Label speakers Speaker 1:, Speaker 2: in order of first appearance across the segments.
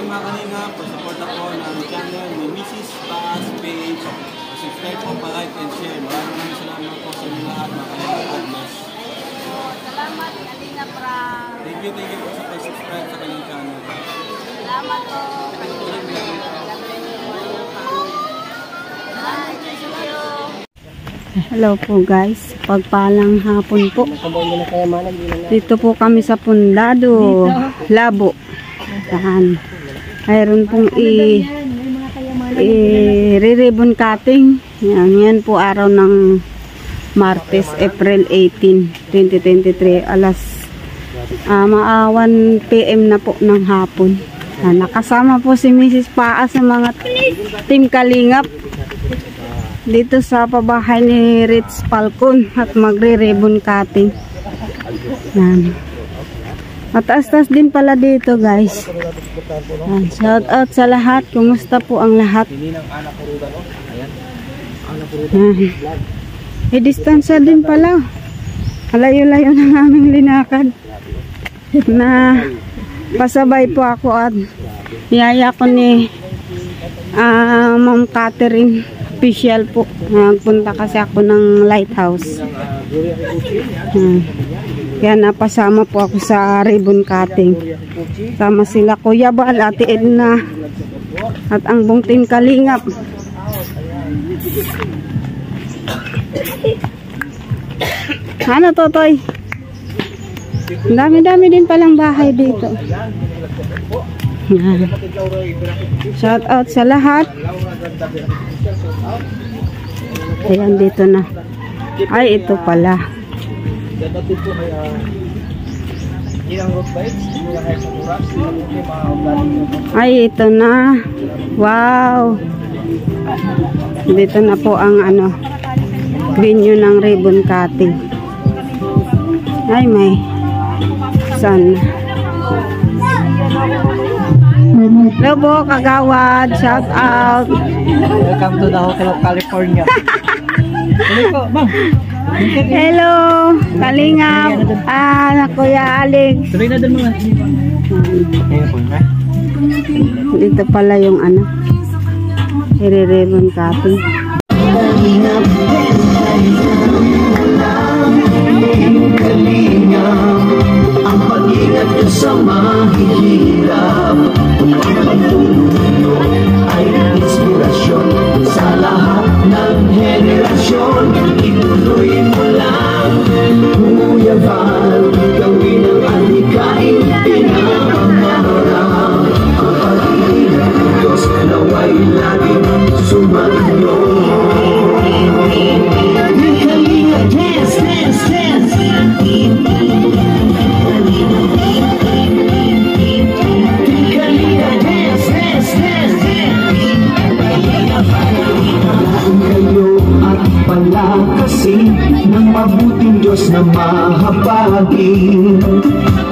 Speaker 1: Ayan mga kalinga, pag-suporta po ng channel ni Mrs. Baas Page. Subscribe po, pa-like and share. Maraming salamat po sa inyo lahat mga kalinga. God bless.
Speaker 2: Salamat, Kalinga Prang.
Speaker 1: Thank you po sa pag-subscribe sa kanyang channel.
Speaker 2: Salamat po.
Speaker 3: Hello po guys, pagpalang hapon po. Dito po kami sa Pundado, Labo. Tahan. Mayroon pong i-ribbon cutting. Yan po araw ng Martes, April 18, 2023, alas 1 PM na po ng hapon. Nakasama po si Mrs. Paa sa mga Team Kalingap dito sa pabahay ni Ritz Falcon at magre-ribbon cutting. Yan. Mataas-taas din pala dito guys. Yan. Shout out sa lahat. Kumusta po ang lahat? Yan. Distansya din pala. Malayo-layo na aming linakad. Na pasabay po ako at yaya ko ni Ma'am Catherine official po. Nagpunta kasi ako ng lighthouse. Kaya napasama po ako sa ribbon cutting. Sama sila Kuya Bal, Ate Edna at ang buong Team Kalingap. Ano Totoy? Dami-dami din palang bahay dito. Shout out sa lahat. Ayan dito na. Ay ito pala. Ay ito na. Wow. Dito na po ang venue ng ribbon cutting. Ay may sun. Hello po, Kagawad. Shout out.
Speaker 4: Welcome to the Hotel of California.
Speaker 3: Hello, Kalingap. Kuya Alex.
Speaker 4: Tuloy na dun mga.
Speaker 3: Dito pala yung i-ribbon cutting.
Speaker 5: Ang pag-ingat nyo sa mahihirap, ang pagtulong nyo ay inspirasyon sa lahat ng henerasyon. Ituloy mo lang, Kuya Val, gawin ang adhikain, pinapangarap. Ang pag-ingat ng Diyos naway laging sumainyo. Dance, dance, dance. Palakasin ng mabuting Diyos na mahabagin,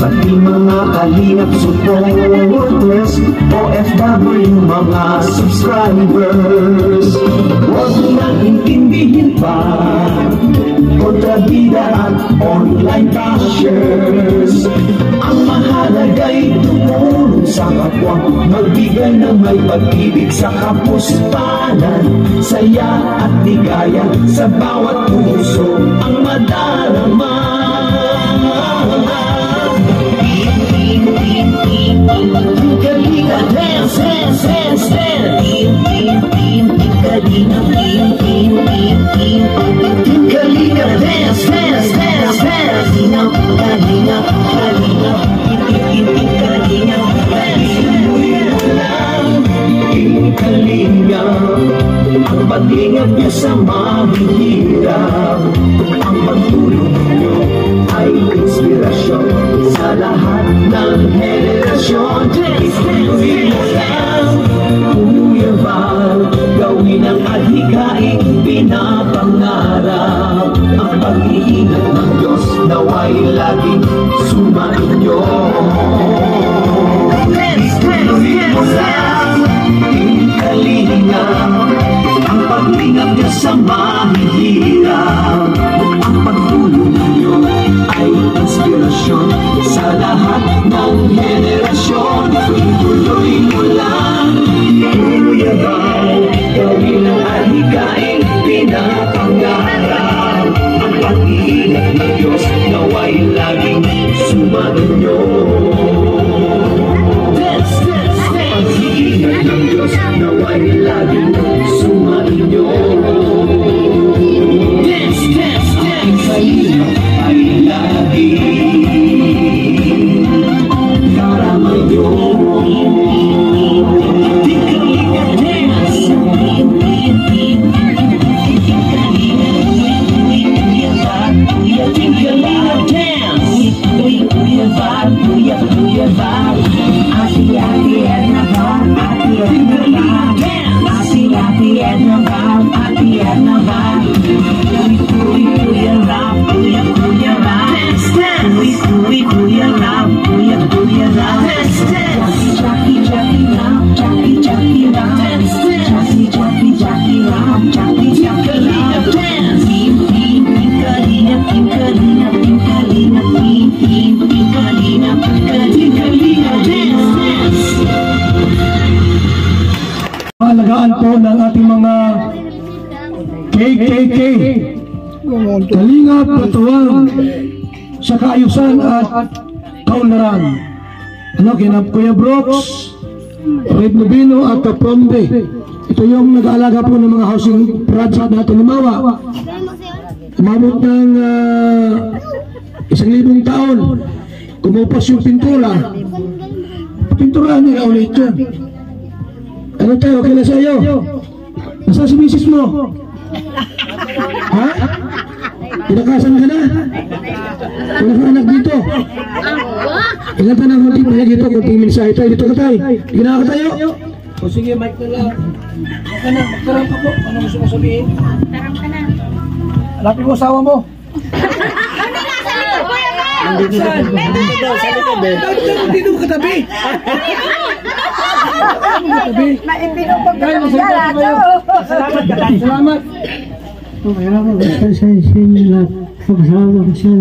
Speaker 5: pati mga kalingap supporters, OFW mga subscribers. Huwag nang intindihin pa kontrabida at online bashers. Ang mahalaga'y tumulong sa kapwa, magbigay ng may pag-ibig sa kapuspanan, saya at ligaya sa bawat puso ang madarama. Kalinga, dance, dance, dance, dance. Kalinga, Kalinga, dance, dance, dance, dance. Kalinga, Kalinga, Kalinga, Kalinga. Ang pag-ingat niyo sa mahihirap, ang pagtulong niyo ay inspirasyon sa lahat ng henerasyon. Ituloy mo lang, Kuya Val, gawin ang adhikaing pinapangarap. Ang pag-iingat ng Diyos naway laging sumainyo. Ituloy mo lang, Kalinga, ang pag-ingat niyo sa mahihirap.
Speaker 6: kahalagahan po ng ating mga KKK, Kalingap, Katuwang, sa kaayusan at kaunlaran. Kina Kuya Brooks, Red Nubino at Kapromde. Ito yung nag-aalaga po ng mga housing project natin. Limawa, umabot ng 1,000 taon. Kumupos yung pintura. Pinturahan nila ulit yun. Ano tayo? Okay na sa iyo? Nasaan si misis mo? Ha? Pinakasan ka na? Wala ka anak dito? Ilan pa nang munting pala dito? Kunting mensahe tayo dito ka tayo. Ginawa ka tayo? O sige, mic na lang. Okay na, magkaroon ka po. Ano gusto mo sabihin?
Speaker 2: Tarang ka na.
Speaker 6: Alapin mo asawa mo. Dito mo katabi. Salamat.
Speaker 4: Salamat sa inyo lahat. Pagkasalamat ko siya.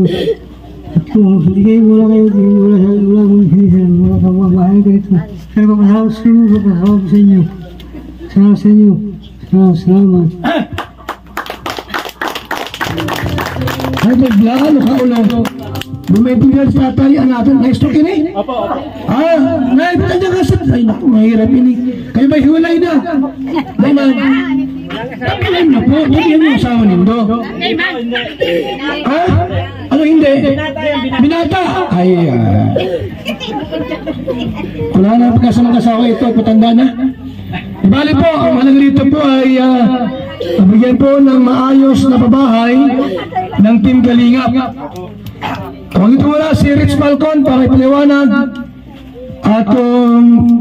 Speaker 4: At kung hindi kayo mula kayo, hindi mula sa ulang hindi sa mga pagmamahal ko ito. Kaya pagkasalamat sa inyo, pagkasalamat sa inyo. Salamat sa inyo. Salamat.
Speaker 6: Ay, naglakan o kaulang. Bumibigyan sa tatay natin. Next to kini?
Speaker 1: Opo.
Speaker 6: Naipitan niya ka sa... Ay, naku, mahirap ini. Kayo ba hiwalay na? Naman. Ay, naku, hindi yan yung asawa nindo. Ha? Ano hindi? Binata. Ay, wala na pagkasa ng asawa ito. Patanda na. Bali po, ang malang rito po ay bigyan po ng maayos na pabahay ng Team Kalingap. Huwag ito muna si Rich Falcon para ipaliwanag at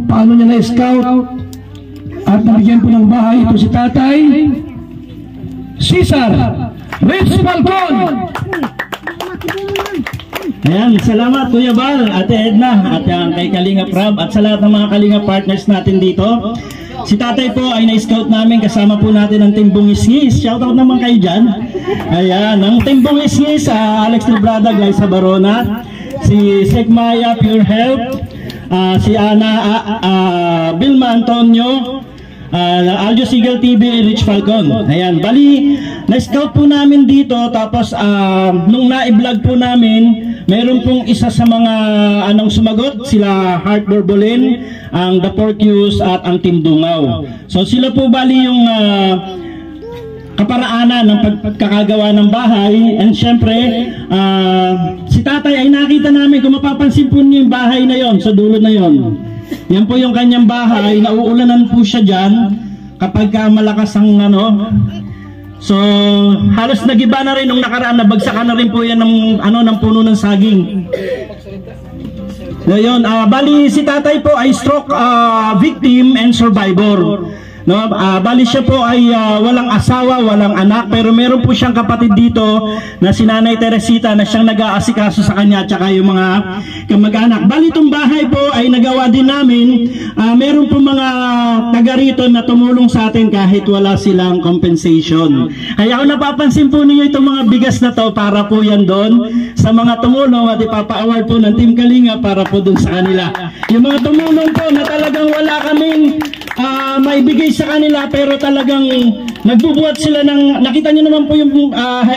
Speaker 6: paano niya na-scout at nabigyan po ng bahay ito si Tatay Cesar Rich Falcon.
Speaker 7: Ayan, salamat Kuya Bar, Ate Edna, at kay Kalingap Rab at sa lahat ng mga Kalingap partners natin dito. Si Tatay po ay na-scout namin, kasama po natin ang Team Bungis-Ngis. Shoutout naman kayo dyan. Ayan, ang Team Bungis-Ngis, Alex Librada, Glyza Barona, si Segmaya Pure Health, si Ana Vilma Antonio, Aljo Sigal TV, Rich Falcon. Ayan, bali, na-scout po namin dito, tapos nung na-vlog po namin, meron pong isa sa mga sumagot, sila Heart Borbolin, ang The Porcus at ang Team Dungaw. So sila po bali yung kaparaanan ng pagkakagawa ng bahay. And syempre, si Tatay ay nakita namin, kung mapapansin po niyo yung bahay na yon, sa dulo na yon. Yan po yung kanyang bahay, nauulanan po siya dyan kapag malakas ang so halos nagiba na rin nung nakaraan, nabagsakan na rin po yan ng ng puno ng saging. Ngayon, bali si Tatay po ay stroke victim and survivor. No, bali siya po ay walang asawa, walang anak, pero meron po siyang kapatid dito na si Nanay Teresita na siyang nag-aasikaso sa kanya at saka yung mga kamag-anak. Bali itong bahay po ay nagawa din namin. Meron po mga taga rito na tumulong sa atin kahit wala silang compensation. Kaya kung napapansin po niyo itong mga bigas na to, para po yan doon sa mga tumulong at ipapa-award po ng Team Kalinga para po doon sa kanila. Yung mga tumulong po na talagang wala kaming maibigay sa kanila, pero talagang nagbubuhat sila ng, nakita nyo naman po yung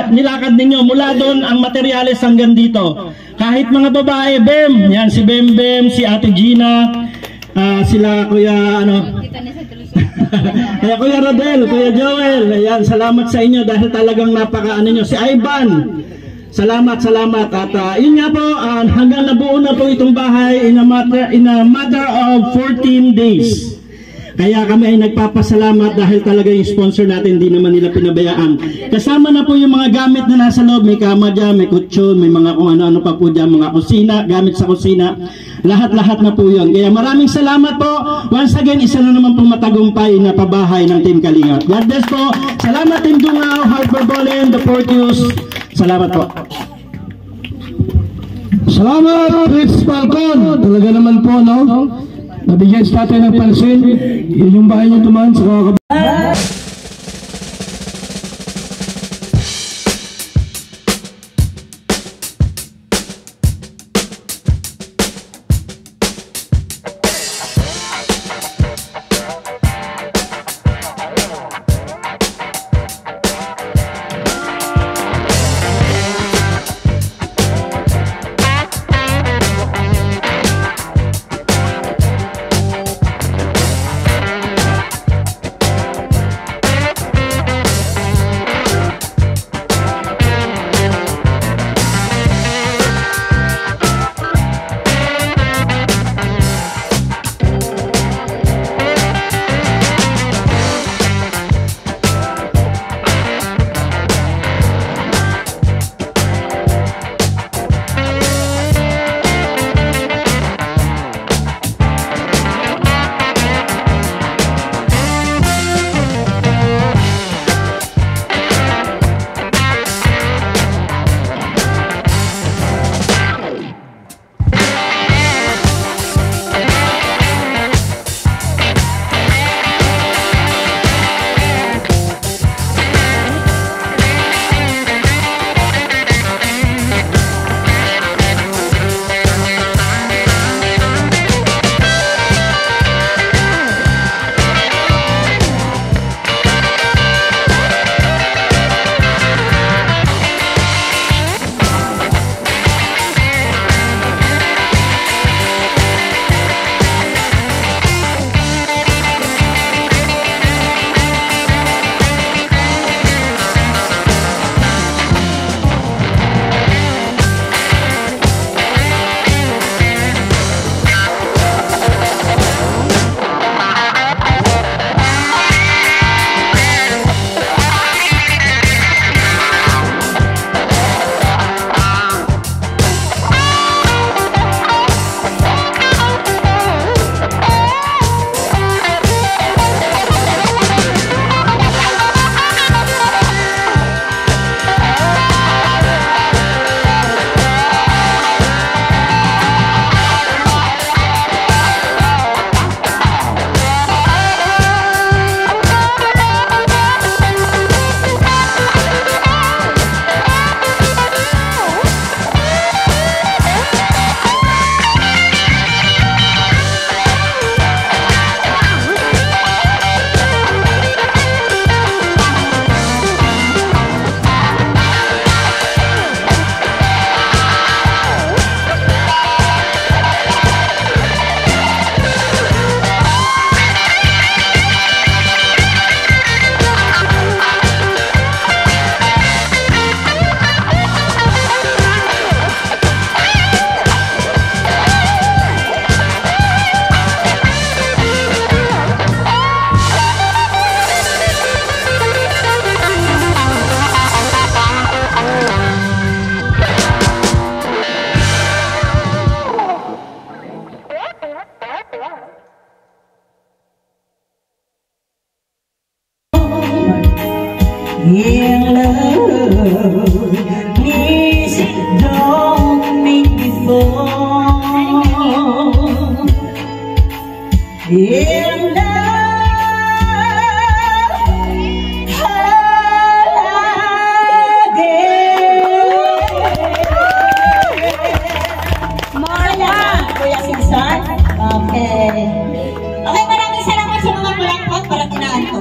Speaker 7: nilakad ninyo mula doon ang materyales hanggang dito. Kahit mga babae, Bem, yan si Bem Bem, si Ate Gina, sila Kuya kaya Kuya Rodel, Kuya Joel, ayan, salamat sa inyo dahil talagang napaka nyo, si Ivan, salamat at yun nga po, hanggang nabuo na po itong bahay in a matter of 14 days. Kaya kami ay nagpapasalamat dahil talaga yung sponsor natin hindi naman nila pinabayaan. Kasama na po yung mga gamit na nasa loob, may kama dyan, may kutsyon, may mga kung ano-ano pa po dyan, mga kusina, gamit sa kusina, lahat-lahat na po yun. Kaya maraming salamat po. Once again, isa na naman pong matagumpay na pabahay ng Team Kalinga. God bless po. Salamat Team Dungaw, Heart Borbolin, The Porcus. Salamat po.
Speaker 6: Salamat, Rich Falcon. Talaga naman po, no? Nabigyan sa Tatay ng pansin. Yun yung bahay niyo tuman sa kakabay.
Speaker 8: in love, please don't make me fall in love. Okay, maraming salamat sa mga palakpak para tinaan ko.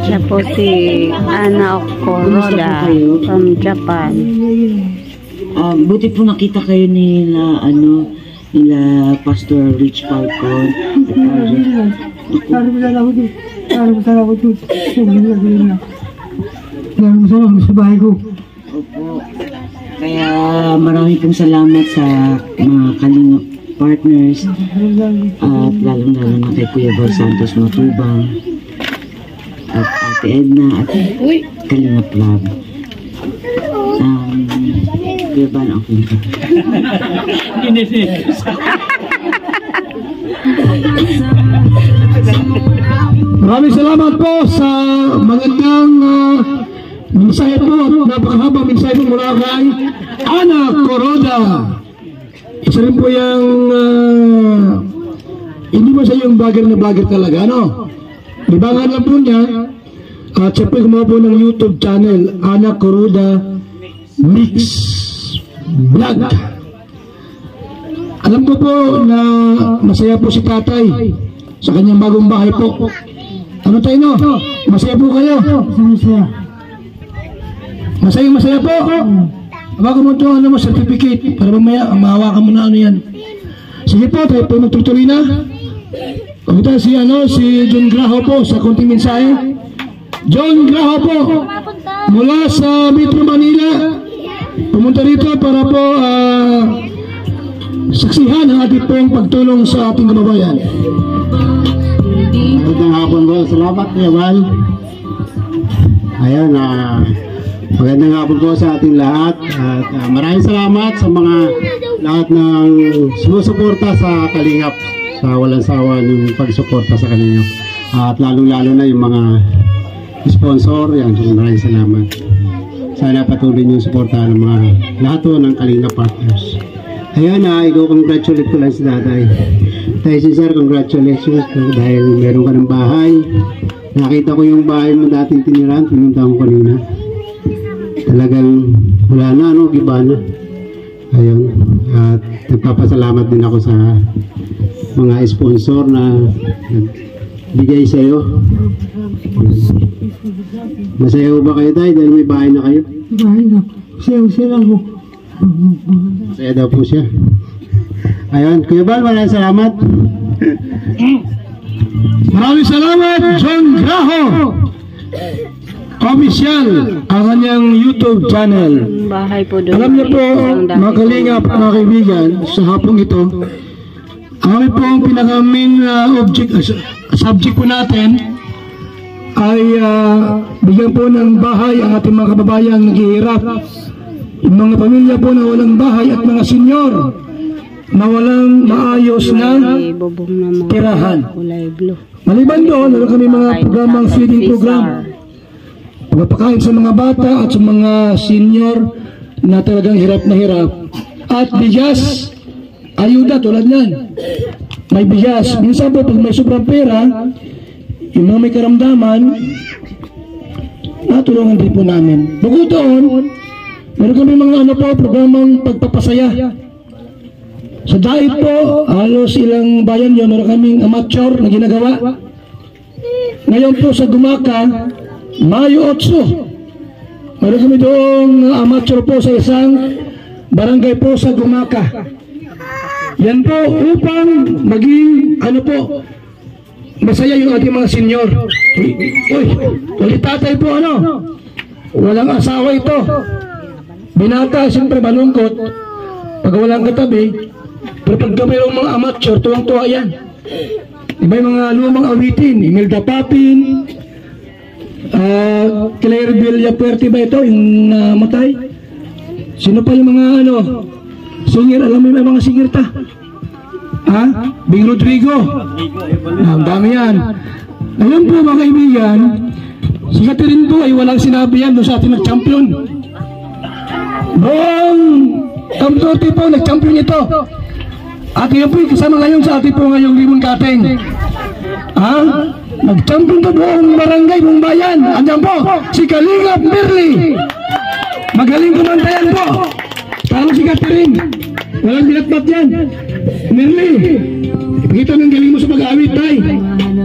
Speaker 3: Siya po si Ana Kuroda from Japan.
Speaker 8: Buti po nakita kayo nila Pastor Rich Falcon.
Speaker 4: Salamat sa bahay ko.
Speaker 8: Opo. Kaya marami pong salamat sa mga Kalingap partners at lalong-lalo na kay Kuya Val Santos Matubang at Ate Edna at Kalingap Lab. Kuya Val, okay ka.
Speaker 6: Maraming salamat po sa magandang mensahe po at napakahabang mensahe po mula kay Ana Kuroda. Isa rin po yung hindi mo siya yung vlogger na vlogger talaga, no? Libangan lang po niya at siya po gumawa po ng YouTube channel, Ana Kuroda Mix Vlog. Alam ko po na masaya po si tatay sa kanyang bagong bahay po. Ano tayo, no? Masaya po kayo? Masaya po? Bago mo ito, certificate para mamaya, mahawakan mo na yan. Sige po, tayo po magtutuloy na. Pagkita si John Graho po sa konting mensahe. John Graho po, mula sa Metro Manila, pumunta rito para po saksihan ang ating pong pagtulong sa ating kababayan.
Speaker 9: Magandang hapon po. Salamat, Kuya Val. Ayan, magandang hapon po sa ating lahat. At maraming salamat sa mga lahat ng sumusuporta sa Kalingap, sa walang sawa ng pagsuporta sa Kalingap. At lalong-lalo na yung mga sponsor. Yan, maraming salamat. Sana patuloy nyo suportahan ng mga lahat ng Kalingap partners. Ayan, i-congratulate ko lang si tatay. Tayo si sir, congratulations dahil meron ka ng bahay. Nakita ko yung bahay mo dating tiniran, pinunta ko kanina. Talagang wala na, giba na. Ayun, at nagpapasalamat din ako sa mga sponsor na nagbigay sa iyo. Masaya ba kayo tayo dahil may bahay na kayo?
Speaker 4: Bahay na, masaya lang po.
Speaker 9: Masaya daw po siya. Ayun, Kuya Val, maraming salamat.
Speaker 6: Maraming salamat, John Graho. Official ang kanyang YouTube channel.
Speaker 3: Bahay po doon.
Speaker 6: Alam niyo po, mga Kalingap, mga kaibigan, sa hapong ito, kami po ang pinaka-main subject po natin ay bigyan po ng bahay ang ating mga kababayang naghihirap. Yung mga pamilya po na walang bahay at mga senyor na walang maayos na tirahan. Maliban doon, meron kami mga programang feeding program. Pagpapakain sa mga bata at sa mga senior na talagang hirap na hirap. At bigas, ayuda tulad yan. May bigas. Minsan po, pag may sobrang pera, yung mga may karamdaman, natulungan din po namin. Bukod doon, meron kami mga programang pagpapasaya. Sa diet po, halos ilang bayan yun, meron kaming amateur na ginagawa. Ngayon po sa Gumaka, Mayo 8, meron kami doong amateur po sa isang barangay po sa Gumaka. Yan po upang maging masaya yung ating mga senyor. Ulit tatay po walang asawa ito. Binata, siyempre malungkot pag walang katabi. Pero pagka mayroong mga amateur, tuwang-tuwa yan. Diba yung mga lumang awitin, Imelda Papin, Claire Villapuerte ba ito, yung namatay? Sino pa yung mga singer, alam mo yung mga singer ta? Ha? Bing Rodrigo. Ang dami yan. Ngayon po mga kaibigan, si Catherine po ay walang sinabi yan doon sa ating nag-champion. Noong Kamtuti po, nag-champion ito. At yun po kasama ngayon sa ating po ngayong ribbon cutting. Ha? Nag-champion to buong barangay, buong bayan. Andiyan po, si Kalingap Merly. Magaling kumanta yan po. Talo si Catherine. Walang binatbat yan. Merly, ipakita ng galing mo sa pag-aawit, tay.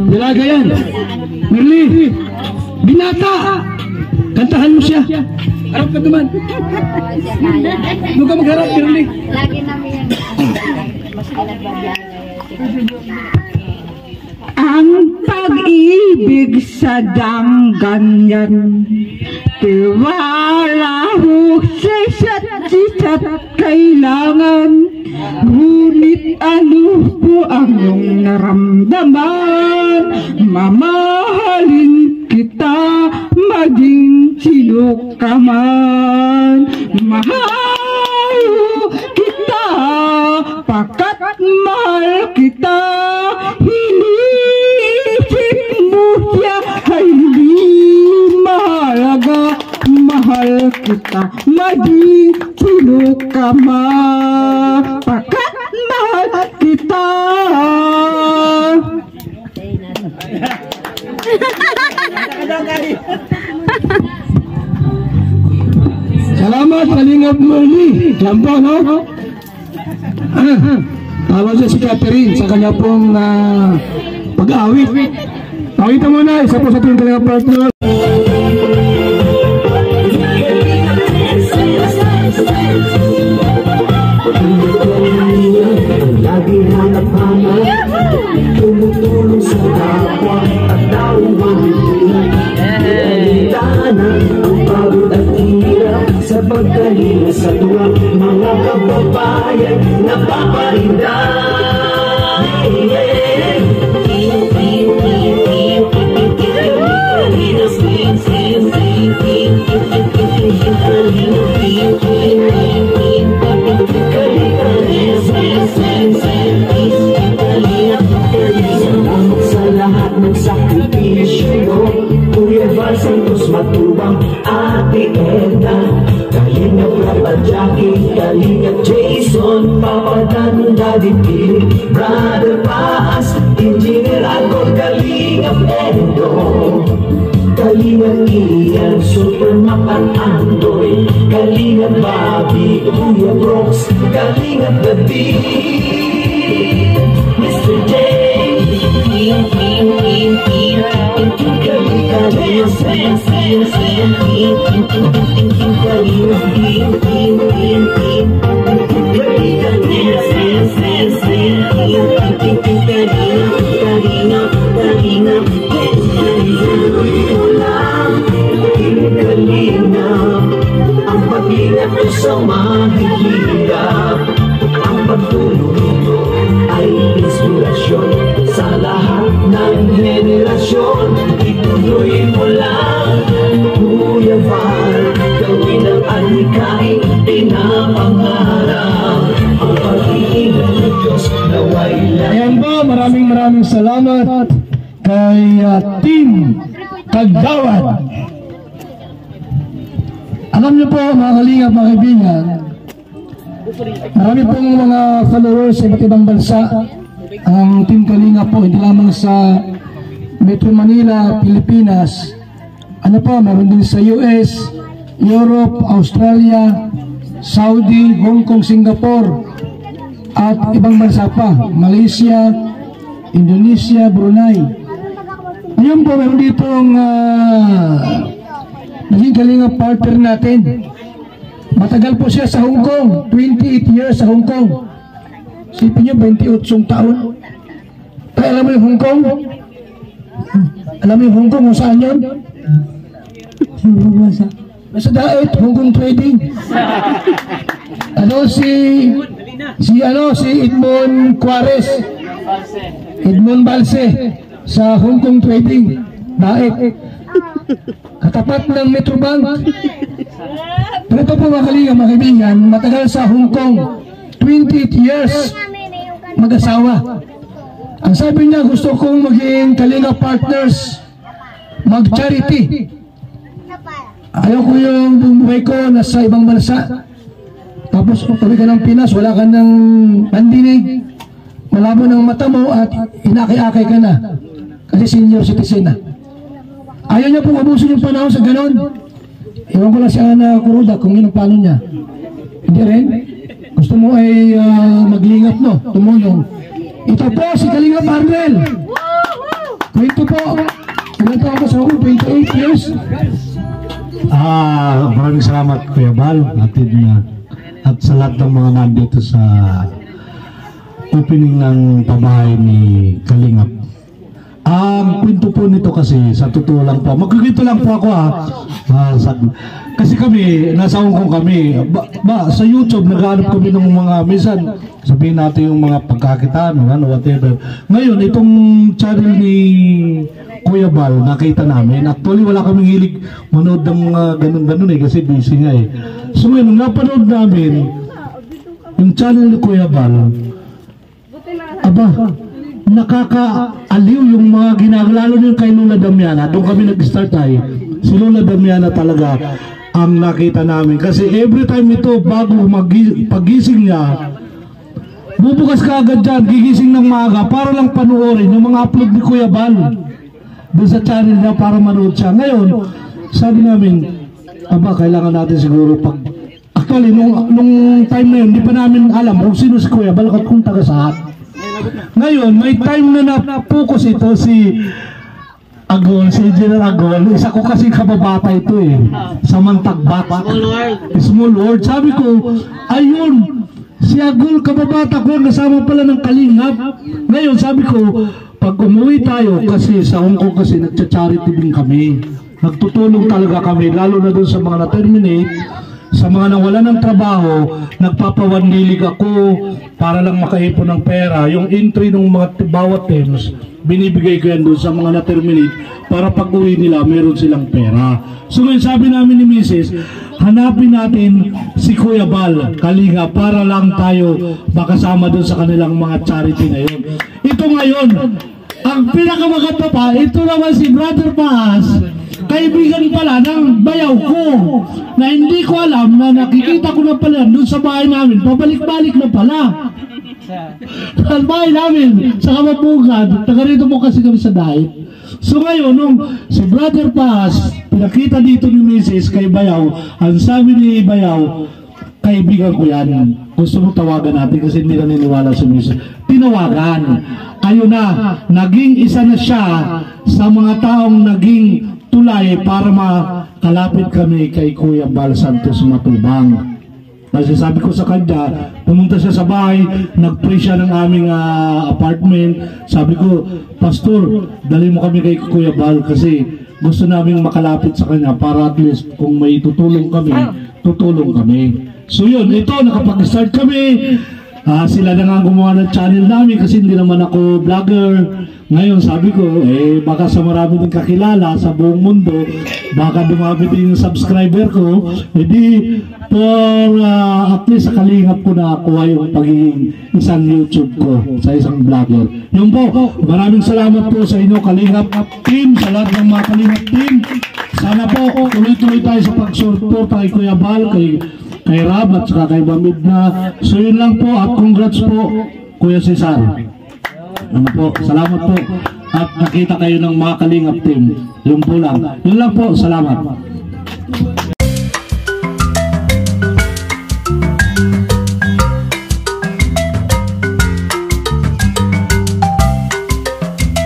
Speaker 6: Dalaga yan. Merly, binata. Kantahan mo siya. Harap ka naman. Doon ka magharap, Merly.
Speaker 2: Lagi namin yan.
Speaker 3: Ang pag-ibig sa dangganyan, tiwala ho sa isa't kailangan. Ngunit ano po ang iyong naramdaman? Mamahalin kita maging sino ka man. Mahal kita pakat mahal kita. Iniisip mo siya ay hindi mahalaga. Mahal kita maging sino ka man. Pakat mahal kita.
Speaker 6: Salamat, Kalingap Merly. Lampo, no? Tawag siya si Catherine sa kanya pong pag-awit. Pakita mo na, isa po sa ating Kalingap partner.
Speaker 5: Lagi hanap-hanap, tumutulong sa kapwa at tawang Daanan ang pagod at hirap sa pagkalinga sa tuwa. Mga kababayan napapahinda. Salamat sa lahat ng sakripisyo, Kuya Val Santos Matubang, Ate Edna, Kalingap Papa Jackie, Kalingap Jason, Papa Dan, Daddy Phil, Brother Paas, Engineer Agor, Kalingap Endo, Kalingap Ian, Super Mac at Andoy, Kalingap Bobby, Kuya Brooks, Kalingap David, Mr. J, ang pag-ingat ko sa mahihirap, ang pagtulong nito ay inspirasyon sa lahat ng henerasyon. Ituloy mo lang, Kuya Val, gawin ang adhikain, pinapangarap ang pag-iingat ng Diyos naway lang.
Speaker 6: Ayan po, maraming salamat kay Team Kagdawad. Alam niyo po mga kalingap, mga kaibigan, marami pong mga followers sa iba't ibang bansa ang Team Kalingap po, hindi lamang sa Metro Manila, Pilipinas. Ano po, meron din sa US, Europe, Australia, Saudi, Hong Kong, Singapore, at ibang bansa pa, Malaysia, Indonesia, Brunei. Ngayon po, meron ditong naging Kalingap partner natin. Matagal po siya sa Hong Kong, 28 years sa Hong Kong. Sipin niyo, 28 taon. Kaya alam mo yung Hong Kong? Alam mo yung Hong Kong kung saan yun? Nasa Daet, Hong Kong Trading. Si Edmond Juarez, Edmond Balse sa Hong Kong Trading, Daet. Katapat ng Metrobank. Pero ito po mga kalingap, mga kaibigan, matagal sa Hong Kong, 28 years. mag-asawa. Ang sabi niya, gusto kong maging Kalinga partners, mag-charity. Ayaw ko yung buhay ko nasa ibang bansa. Tapos kung tabi ka ng Pinas, wala ka ng pandinig, malabo ng mata mo at inaki-akay ka na. Kasi senior citizen na. Ayaw niya pong abusin yung panahon sa ganon. Iwan ko lang si Ana Kuruda kung yun ang plano niya. Hindi rin. Gusto mo ay maglingap, no? Tumulong. Ito po si Kalinga Arnel. Kwento po. Ilan po ako sa ako? 28 years.
Speaker 10: Maraming salamat Kuya Bal at sa lahat ng mga nandito sa opening ng pabahay ni Kalingap. Ang kwento po nito kasi sa totoo lang po, magkikito lang po ako kasi kami, nasa Hong Kong kami, sa YouTube naghahanap kami ng mga, minsan sabihin natin yung mga pagkakitaan o whatever. Ngayon, itong channel ni Kuya Bal, nakita namin. Actually, wala kaming hilig manood ng mga ganun-ganun kasi busy nga eh. So ngayon, napanood namin yung channel ni Kuya Bal, nakakaaliw yung mga ginagawa, lalo yung kay Lola Damiana. Doon kami nag-start ay si Lola Damiana talaga ang nakita namin. Kasi every time ito, bago pagising niya, bubukas ka agad dyan, gigising ng maaga para lang panuorin yung mga upload ni Kuya Bal doon sa channel niya para manood siya. Ngayon, sabi namin, kailangan natin siguro actually, nung time na yun, hindi pa namin alam kung sino si Kuya Bal at kung taga saan. Ngayon, may time na na-focus ito si Agol, si General Agol. Isa ko kasi kababata ito eh. Sa Mantagbat. Small World. Sabi ko, ayun, si Agol kababata ko, kasama pala ng Kalingap. Ngayon, sabi ko, pag umuwi tayo, kasi sa Hong Kong kasi nagcha-charity din kami. Nagtutulong talaga kami, lalo na doon sa mga na-terminate. Sa mga nawala ng trabaho, nagpapawandilig ako para lang makaipon ng pera. Yung entry ng mga bawat teams, binibigay ko yan doon sa mga na-terminate para pag uwi nila, meron silang pera. So ngayon sabi namin ni Mrs., hanapin natin si Kuya Bal, Kalinga, para lang tayo makasama doon sa kanilang mga charity na yun. Ito ngayon, ang pinakamaganda pa, ito naman si Brother Paas, kaibigan pala ng bayaw ko na hindi ko alam na nakikita ko na pala doon sa bahay namin, pabalik-balik na pala sa bahay namin sa Kamabugan. Taga rito mo kasi kami sa diet. So ngayon, nung si Brother Paz pinakita dito ni Mrs. kay Bayaw, ang sabi ni Bayaw, kaibigan ko yan, gusto mo tawagan natin kasi hindi na niniwala si Mrs. Tinawagan. Ayun na, naging isa na siya sa mga taong naging tulay para makalapit kami kay Kuya Bal Santos Matubang. Kasi sabi ko sa kanya, pumunta siya sa bahay, nag-pray siya ng aming apartment. Sabi ko, Pastor, dali mo kami kay Kuya Bal kasi gusto namin makalapit sa kanya para at least kung may tutulong kami, tutulong kami. So yun, ito, nakapag-start kami. Sila na nga gumawa ng channel namin kasi hindi naman ako vlogger. Ngayon sabi ko, baka sa marami din kakilala sa buong mundo, baka dumami din yung subscriber ko, edi for at least sa Kalingap ko nakakuha yung pagiging isang YouTube ko sa isang vlogger. Yung po, maraming salamat po sa inyo Kalingap team, sa lahat ng mga Kalingap team. Sana po tuloy-tuloy tayo sa pagsuporta kay Kuya Bal, kay Rab at saka kay Bamid na. So yun lang po at congrats po Kuya Cesar. Ano po, salamat po at nakita kayo ng mga Kalingap team. Yun po lang. Yun lang po, salamat.